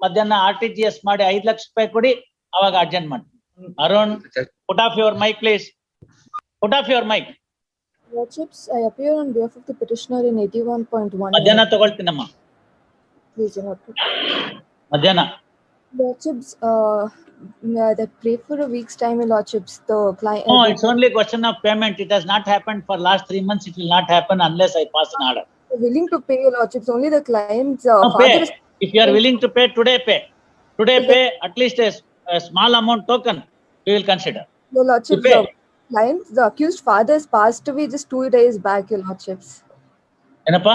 ಮಧ್ಯಾಹ್ನ RTGS ಮಾಡಿ 5 ಲಕ್ಷ ರೂಪಾಯಿ ಕೊಡಿ, ಅವಾಗ ಅರ್ಜೆಂಟ್ ಮಾಡಿ. Arun, put off your mic please. Put off your mic. Lordships, I appear on behalf of the petitioner in 81.1. ಮಧ್ಯಾಹ್ನ ತಗೊಳ್ತೀನಮ್ಮ. Please do not. ಮಧ್ಯಾಹ್ನ. Lordships, that pray for a week's time, Lordships. The client. No, it's only a question of payment. It has not happened for last 3 months. It will not happen unless I pass an order. Willing to pay, Lordships. Only the client's No, father. pay. If you are willing to pay, today pay. Today pay at least a small amount token. We will consider. Your Lordships, the client, the accused father has passed away just 2 days back, Your Lordships. ಏನಪ್ಪ?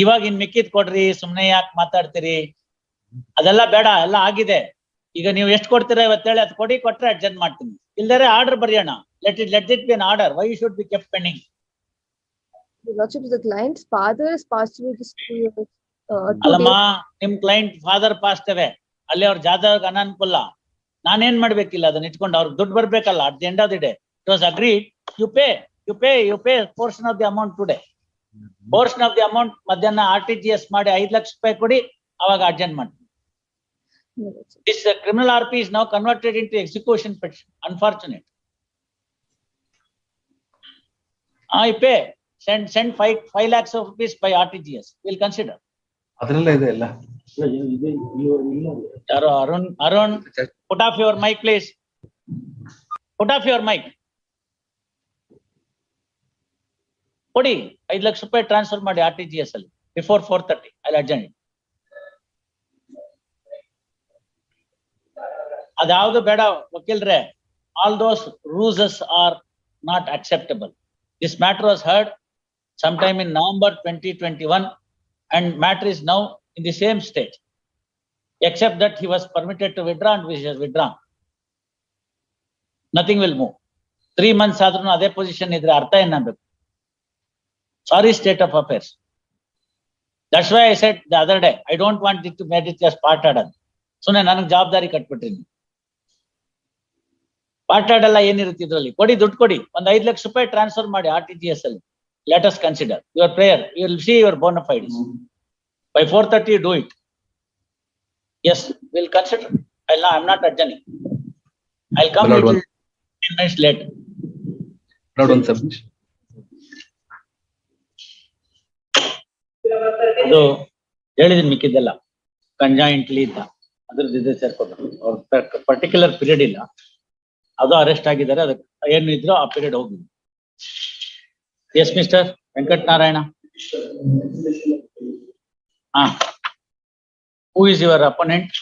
ಇವಾಗ ಇನ್ ಮಿಕ್ಕಿದ್ ಕೊಡ್ರಿ, ಸುಮ್ನೆ ಯಾಕೆ ಮಾತಾಡ್ತೀರಿ? ಅದೆಲ್ಲ ಬೇಡ, ಎಲ್ಲ ಆಗಿದೆ. ಈಗ ನೀವು ಎಷ್ಟು ಕೊಡ್ತೀರಾ ಇವತ್ತೇಳಿ ಅದು ಕೊಟ್ರೆ ಅಡ್ಜಸ್ಟ್ ಮಾಡ್ತೀನಿ. ಇಲ್ದರೆ ಆರ್ಡರ್ ಬರೆಯೋಣ. Let it be an order. Why you should be kept pending? Your Lordships, the client's father has passed away just 2 years. ಅಲ್ಲಮ್ಮ, ನಿಮ್ ಕ್ಲೈಂಟ್ ಫಾದರ್ ಪಾಸ್ಟ್ ಅವೇ, ಅಲ್ಲಿ ಅವ್ರ ಜಾದವ್ ಅನಾನುಕೂಲ. ನಾನೇನ್ ಮಾಡ್ಬೇಕಿಲ್ಲ, ಅದನ್ನ ಇಟ್ಕೊಂಡು ಅವ್ರಿಗೆ ದುಡ್ಡು ಬರ್ಬೇಕಲ್ಲ. At the end of the day it was agreed. You pay portion of the amount today. Portion of the amount ಮಧ್ಯಾಹ್ನ RTGS ಮಾಡಿ 5 ಲಕ್ಷ ರೂಪಾಯಿ ಕೊಡಿ, ಅವಾಗ ಅರ್ಜೆಂಟ್ ಮಾಡಿ. This criminal RP is now converted into execution petition. Unfortunate. I pay. Send 5 lakhs of rupees by RTGS. We'll consider. ಅದರಲ್ಲೇ ಇದೆ ಎಲ್ಲ. ಯಾರೋ Arun, put off your mic please. Put off your mic. ಕೊಡಿ 5 ಲಕ್ಷ ರೂಪಾಯಿ ಟ್ರಾನ್ಸ್ಫರ್ ಮಾಡಿ RTGS ಅಲ್ಲಿ before 4:30. I'll adjourn it. ಅದ್ಯಾವುದು ಬೇಡ ವಕೀಲ್ರೆ. All those ruses are not acceptable. This matter was heard sometime in November 2021 and matter is now in the same stage, except that he was permitted to withdraw and he has withdrawn. Nothing will move. 3 months ಆದ್ರೂ ಅದೇ position ಇದ್ರೆ ಅರ್ಥ ಏನಾಗಬೇಕು? Sorry state of affairs. That's why I said the other day, I don't want it to make it just part order. ಸುಮ್ಮನೆ ನನಗೆ ಜವಾಬ್ದಾರಿ ಕಟ್ಬಿಟ್ರಿ. Part order ಎಲ್ಲ ಏನಿರುತ್ತೆ ಇದ್ರಲ್ಲಿ? ಕೊಡಿ, ದುಡ್ಡು ಕೊಡಿ. ಒಂದು 5 ಲಕ್ಷ ರೂಪಾಯಿ ಟ್ರಾನ್ಸ್ಫರ್ ಮಾಡಿ RTGS ಅಲ್ಲಿ. Let us consider your prayer. You will see your bona fides. By 4:30 do it. Yes, we'll consider. I'm not adjourning. I'll come little 10 minutes late. Allowed one submission. ಅದು ಹೇಳಿದೀನಿ ಮಿಕ್ಕಿದ್ದೆಲ್ಲ ಕಂಜಾಯಿಂಟ್ಲಿ ಇದ್ದ ಅದ್ರದ್ದು ಇದೆ ಸೇರ್ಕೊಂಡು ಅವ್ರ ಪರ್ಟಿಕ್ಯುಲರ್ ಪೀರಿಯಡ್ ಇಲ್ಲ, ಅದು ಅರೆಸ್ಟ್ ಆಗಿದ್ದಾರೆ. ಅದಕ್ಕೆ ಏನು ಇದ್ರು ಆ ಪೀರಿಯಡ್ ಹೋಗಿದೆ. Yes mister Venkatanarayana. Who is your opponent?